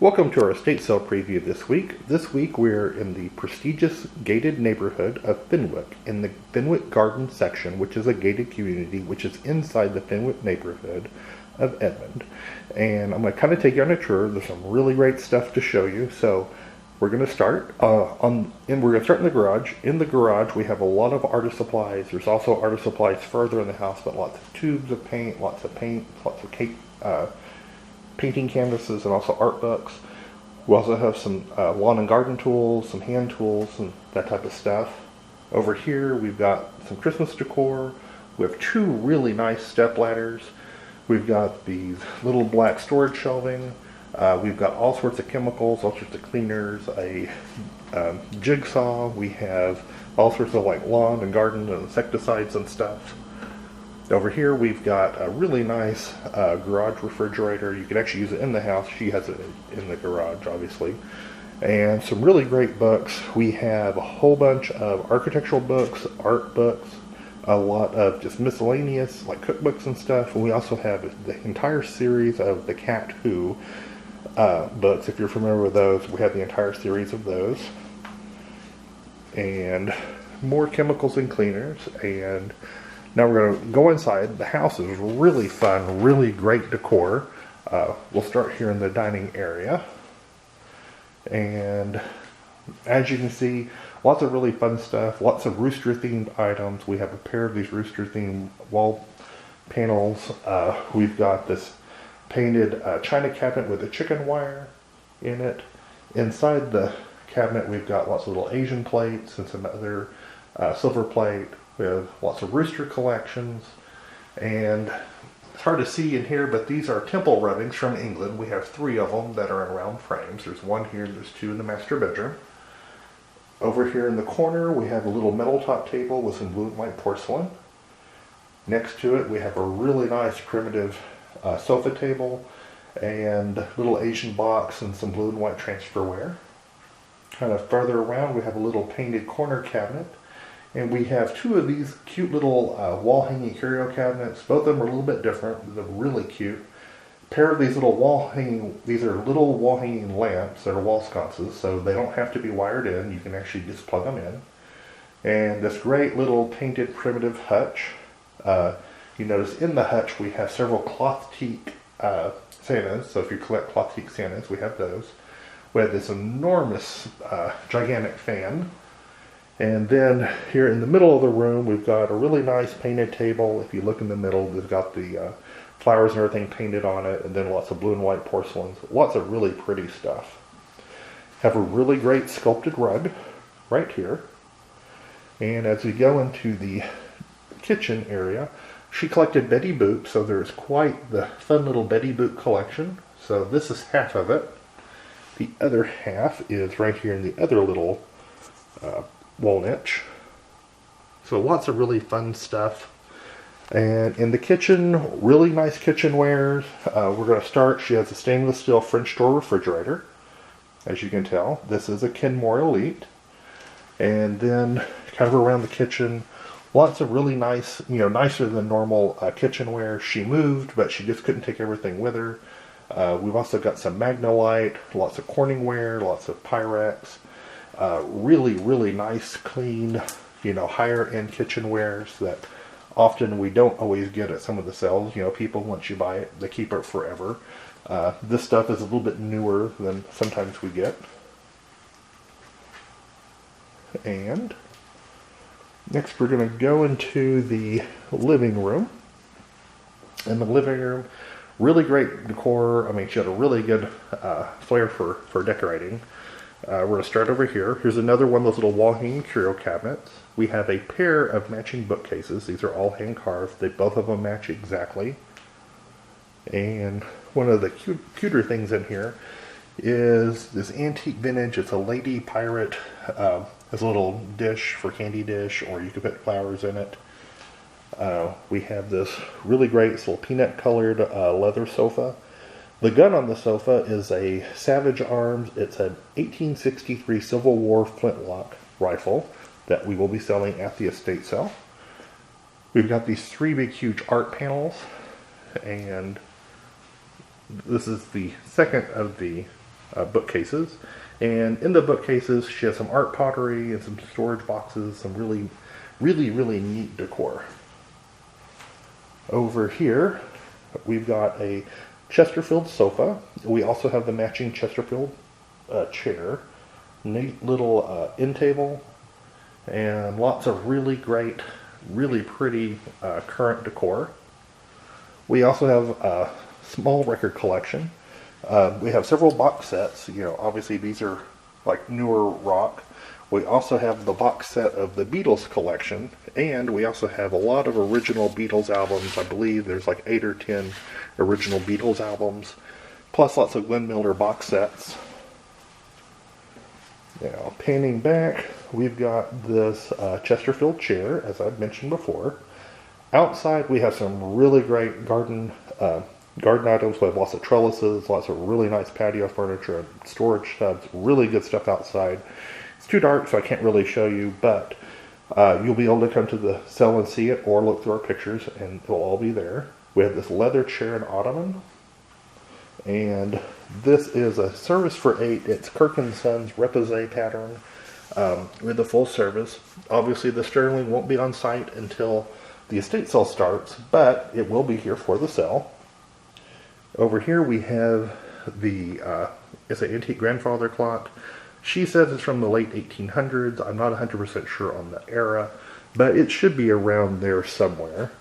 Welcome to our estate sale preview this week. This week we're in the prestigious gated neighborhood of Fenwick, in the Fenwick Garden section, which is a gated community which is inside the Fenwick neighborhood of Edmond. And I'm going to kind of take you on a tour. There's some really great stuff to show you. So we're going to start we're going to start in the garage. In the garage we have a lot of artist supplies. There's also artist supplies further in the house, but lots of tubes of paint, lots of painting canvases, and also art books. We also have some lawn and garden tools, some hand tools, and that type of stuff. Over here we've got some Christmas decor. We have two really nice step ladders. We've got these little black storage shelving. We've got all sorts of chemicals, all sorts of cleaners, a jigsaw. We have all sorts of like lawn and garden and insecticides and stuff. Over here we've got a really nice garage refrigerator. You can actually use it in the house. She has it in the garage, obviously. And some really great books. We have a whole bunch of architectural books, art books, a lot of just miscellaneous like cookbooks and stuff. And we also have the entire series of the Cat Who books. If you're familiar with those, we have the entire series of those. And more chemicals and cleaners. And now we're going to go inside. The house is really fun, really great decor. We'll start here in the dining area. And as you can see, lots of really fun stuff, lots of rooster themed items. We have a pair of these rooster themed wall panels. We've got this painted china cabinet with a chicken wire in it. Inside the cabinet we've got lots of little Asian plates and some other silver plate. We have lots of rooster collections, and it's hard to see in here, but these are temple rubbings from England. We have 3 of them that are in round frames. There's 1 here, there's 2 in the master bedroom. Over here in the corner we have a little metal top table with some blue and white porcelain. Next to it we have a really nice primitive sofa table and little Asian box and some blue and white transferware. Kind of farther around we have a little painted corner cabinet. And we have 2 of these cute little wall-hanging curio cabinets. Both of them are a little bit different. They're really cute. A pair of these little these are little wall-hanging lamps that are wall sconces, so they don't have to be wired in. You can actually just plug them in. And this great little painted primitive hutch. You notice in the hutch we have several cloth teak Santas. So if you collect cloth teak Santas, we have those. We have this enormous, gigantic fan. And then here in the middle of the room, we've got a really nice painted table. If you look in the middle, we've got the flowers and everything painted on it, and then lots of blue and white porcelains. Lots of really pretty stuff. Have a really great sculpted rug right here. And as we go into the kitchen area, she collected Betty Boop, so there's quite the fun little Betty Boop collection. So this is half of it. The other half is right here in the other little wall niche. So lots of really fun stuff. And in the kitchen, really nice kitchenwares. We're going to start. She has a stainless steel French door refrigerator. As you can tell, this is a Kenmore Elite. And then kind of around the kitchen, lots of really nice, nicer than normal kitchenware. She moved, but she just couldn't take everything with her. We've also got some Magnolite, lots of Corningware, lots of Pyrex. Really, really nice, clean, higher end kitchenwares that often we don't always get at some of the sales. People, once you buy it, they keep it forever. This stuff is a little bit newer than sometimes we get. And next we're going to go into the living room. In the living room, really great decor. I mean, she had a really good flair for decorating. We're going to start over here. Here's another one of those little wall-hanging curio cabinets. We have a pair of matching bookcases. These are all hand-carved. Both of them match exactly. And one of the cuter things in here is this antique vintage. It's a lady pirate. Has a little dish for candy dish, or you could put flowers in it. We have this really great little peanut-colored leather sofa. The gun on the sofa is a Savage Arms. It's an 1863 Civil War flintlock rifle that we will be selling at the estate sale. We've got these 3 big huge art panels, and this is the second of the bookcases. And in the bookcases, she has some art pottery and some storage boxes, some really, really, really neat decor. Over here, we've got a Chesterfield sofa. We also have the matching Chesterfield chair. Neat little end table. And lots of really great, really pretty current decor. We also have a small record collection. We have several box sets. You know, obviously these are like newer rock. We also have the box set of the Beatles collection, and we also have a lot of original Beatles albums. I believe there's like 8 or 10 original Beatles albums, plus lots of Glenn Miller box sets. Now, panning back, we've got this Chesterfield chair, as I've mentioned before. Outside, we have some really great garden items. We have lots of trellises, lots of really nice patio furniture, and storage tubs. Really good stuff outside. It's too dark, so I can't really show you, but you'll be able to come to the cell and see it, or look through our pictures, and it'll all be there. We have this leather chair and ottoman, and this is a service for 8. It's Kirk & Sons repose pattern with the full service. Obviously, the Sterling won't be on site until the estate sale starts, but it will be here for the sale. Over here we have the it's an antique grandfather clock. She says it's from the late 1800s. I'm not 100% sure on the era, but it should be around there somewhere.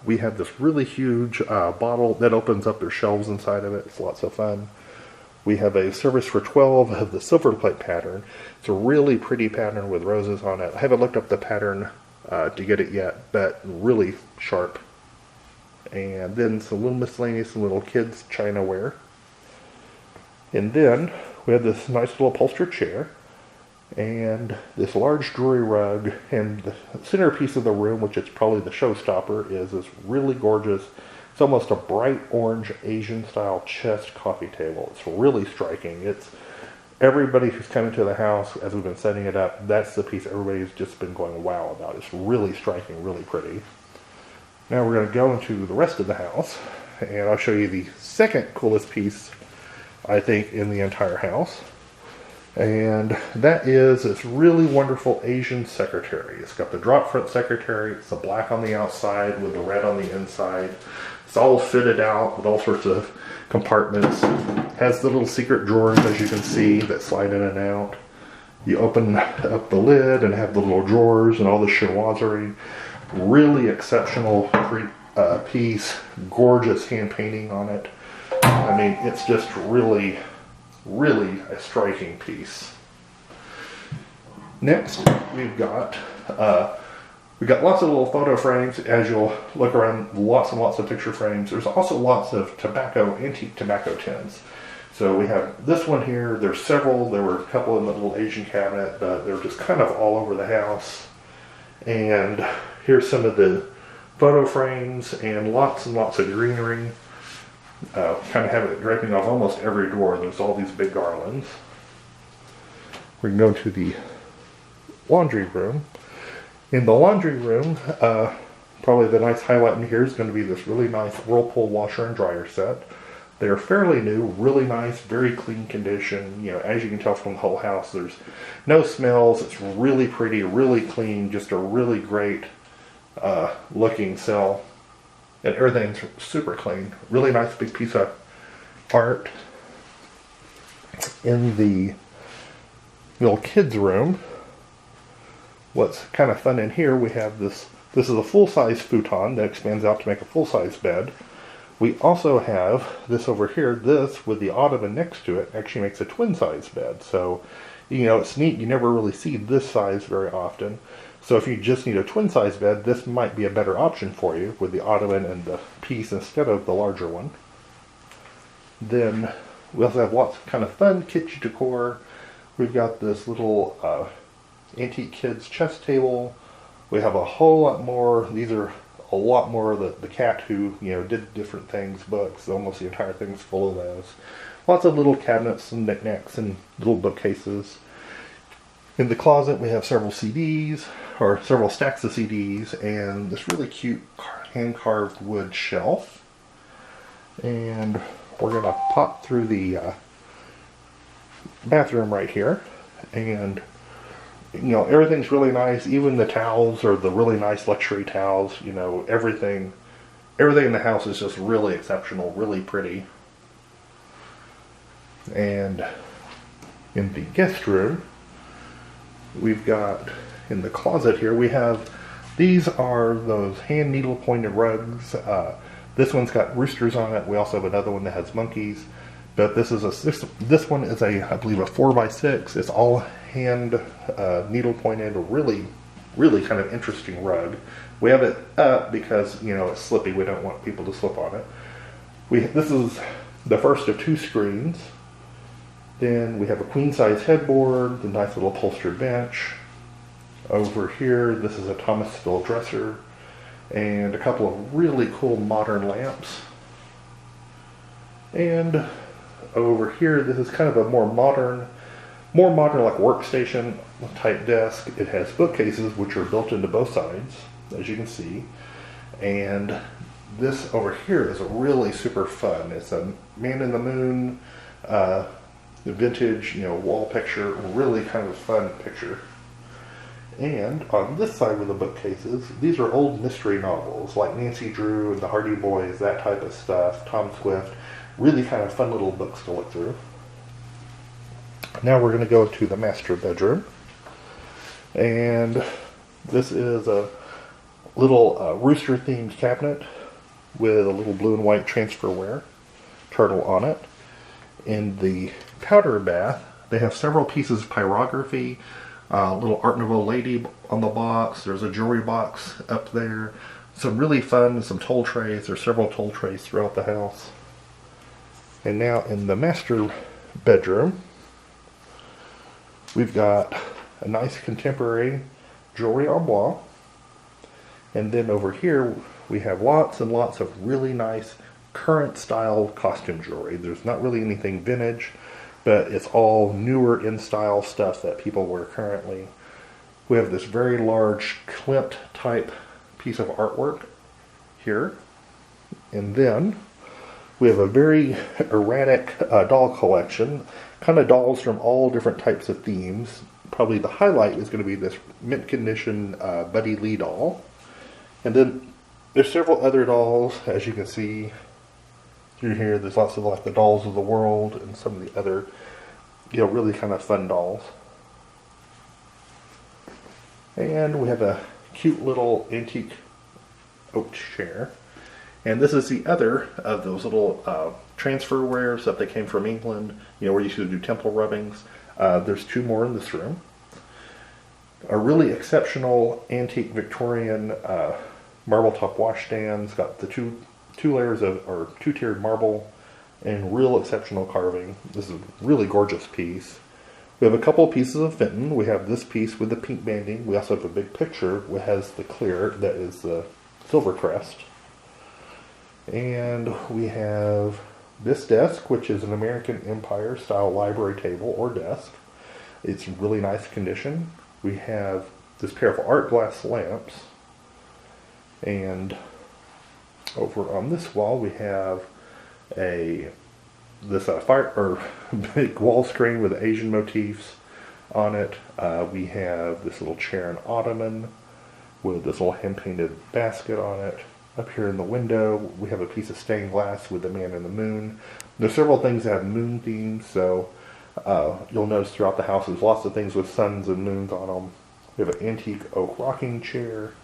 We have this really huge bottle that opens up. There's shelves inside of it. It's lots of fun. We have a service for 12 of the silver plate pattern. It's a really pretty pattern with roses on it. I haven't looked up the pattern to get it yet, but really sharp. And then some little miscellaneous, some little kids' chinaware. And then we have this nice little upholstered chair and this large Dhurrie rug, and the centerpiece of the room, which is probably the showstopper, is this really gorgeous, it's almost a bright orange Asian style chest coffee table. It's really striking. It's everybody who's coming to the house as we've been setting it up, that's the piece everybody's just been going wow about. It's really striking, really pretty. Now we're going to go into the rest of the house, and I'll show you the second coolest piece, I think, in the entire house. And that is this really wonderful Asian secretary. It's got the drop front secretary. It's the black on the outside with the red on the inside. It's all fitted out with all sorts of compartments. Has the little secret drawers, as you can see, that slide in and out. You open up the lid and have the little drawers and all the chinoiserie. Really exceptional piece. Gorgeous hand painting on it. I mean, it's just really, really a striking piece. Next, we've got lots of little photo frames. As you'll look around, lots and lots of picture frames. There's also lots of antique tobacco tins. So we have this one here. There's several. There were a couple in the little Asian cabinet, but they're just kind of all over the house. And here's some of the photo frames and lots of greenery. Kind of have it draping off almost every door. There's all these big garlands. We can go to the laundry room. In the laundry room, probably the nice highlight in here is going to be this really nice Whirlpool washer and dryer set. They're fairly new, really nice, very clean condition. You know, as you can tell from the whole house, there's no smells. It's really pretty, really clean, just a really great looking cell. And everything's super clean. Really nice big piece of art. In the little kids room, what's kind of fun in here, we have this is a full-size futon that expands out to make a full-size bed. We also have this over here, this with the ottoman next to it actually makes a twin-size bed. So, you know, it's neat. You never really see this size very often. So if you just need a twin-size bed, this might be a better option for you with the ottoman and the piece instead of the larger one. Then we also have lots of kind of fun kitchen decor. We've got this little antique kids chess table. We have a whole lot more. These are a lot more of the cat who, you know, did different things, books. Almost the entire thing's full of those. Lots of little cabinets and knickknacks and little bookcases. In the closet we have several CDs, or several stacks of CDs, and this really cute hand-carved wood shelf. And we're going to pop through the bathroom right here. And you know, everything's really nice. Even the towels are the really nice luxury towels. You know, everything in the house is just really exceptional, really pretty. And in the guest room, we've got in the closet here, we have, these are those hand needle pointed rugs. This one's got roosters on it. We also have another one that has monkeys. But this is this one is I believe a 4x6. It's all hand needle pointed, really kind of interesting rug. We have it up because, you know, it's slippy. We don't want people to slip on it. This is the first of 2 screens. Then we have a queen size headboard, the nice little upholstered bench. Over here, this is a Thomasville dresser, and a couple of really cool modern lamps. And over here, this is kind of a more modern like workstation type desk. It has bookcases which are built into both sides, as you can see. And this over here is really super fun. It's a man in the moon, the vintage, you know, wall picture, really kind of fun picture. And on this side of the bookcases, these are old mystery novels like Nancy Drew and the Hardy Boys, that type of stuff, Tom Swift. Really kind of fun little books to look through. Now we're going to go to the master bedroom. And this is a little rooster themed cabinet with a little blue and white transferware turtle on it. In the powder bath, they have several pieces of pyrography, a little Art Nouveau lady on the box. There's a jewelry box up there. Some really fun, some toll trays. There's several toll trays throughout the house. And now in the master bedroom, we've got a nice contemporary jewelry armoire. And then over here, we have lots and lots of really nice current style costume jewelry. There's not really anything vintage, but it's all newer in style stuff that people wear currently. We have this very large Klimt type piece of artwork here. And then we have a very erratic doll collection, kind of dolls from all different types of themes. Probably the highlight is going to be this mint condition Buddy Lee doll. And then there's several other dolls, as you can see through here. There's lots of like the dolls of the world and some of the other, you know, really kind of fun dolls. And we have a cute little antique oak chair. And this is the other of those little transferwares that they came from England, you know, where you used to do temple rubbings. There's 2 more in this room. A really exceptional antique Victorian marble top washstand. It's got the two layers of, or 2-tiered marble and real exceptional carving. This is a really gorgeous piece. We have a couple of pieces of Fenton. We have this piece with the pink banding. We also have a big picture which has the clear, that is the silver crest. And we have this desk, which is an American Empire style library table or desk. It's in really nice condition. We have this pair of art glass lamps. And over on this wall we have this big wall screen with Asian motifs on it. We have this little chair and ottoman with this little hand painted basket on it. Up here in the window we have a piece of stained glass with the man in the moon. There's several things that have moon themes, so you'll notice throughout the house there's lots of things with suns and moons on them. We have an antique oak rocking chair,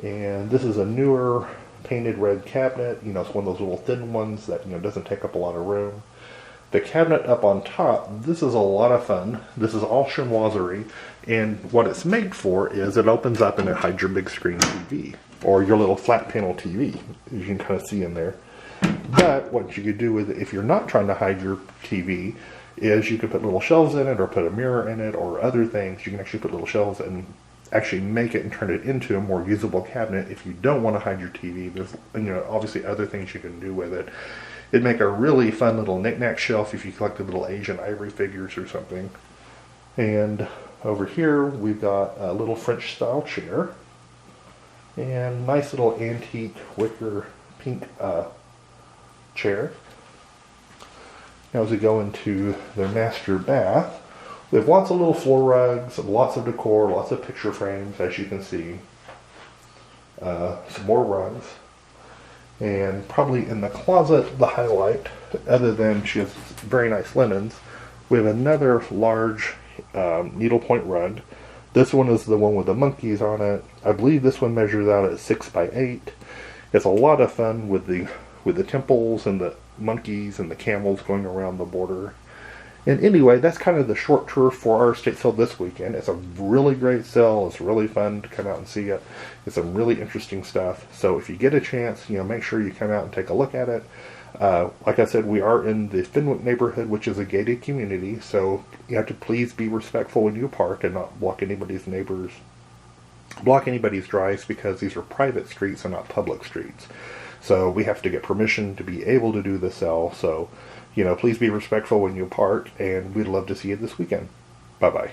and this is a newer painted red cabinet. You know, it's one of those little thin ones that, you know, doesn't take up a lot of room. The cabinet up on top, this is a lot of fun. This is all Chinoiserie, and what it's made for is it opens up and it hides your big screen TV, or your little flat panel TV, as you can kind of see in there. But what you could do with it, if you're not trying to hide your TV, is you could put little shelves in it, or put a mirror in it, or other things. You can actually put little shelves and actually make it and turn it into a more usable cabinet if you don't want to hide your TV. There's, you know, obviously other things you can do with it. It'd make a really fun little knick-knack shelf if you collected little Asian ivory figures or something. And over here we've got a little French style chair and nice little antique wicker pink chair. Now as we go into their master bath, we have lots of little floor rugs, lots of decor, lots of picture frames, as you can see. Some more rugs. And probably in the closet, the highlight, other than she has very nice linens, we have another large needlepoint rug. This one is the one with the monkeys on it. I believe this one measures out at 6 by 8. It's a lot of fun with the temples and the monkeys and the camels going around the border. And anyway, that's kind of the short tour for our estate sale this weekend. It's a really great sale. It's really fun to come out and see it. It's some really interesting stuff. So if you get a chance, make sure you come out and take a look at it. Like I said, we are in the Fenwick neighborhood, which is a gated community. So you have to please be respectful when you park and not block anybody's drives, because these are private streets and not public streets. So we have to get permission to be able to do the sale. So, please be respectful when you park, and we'd love to see you this weekend. Bye-bye.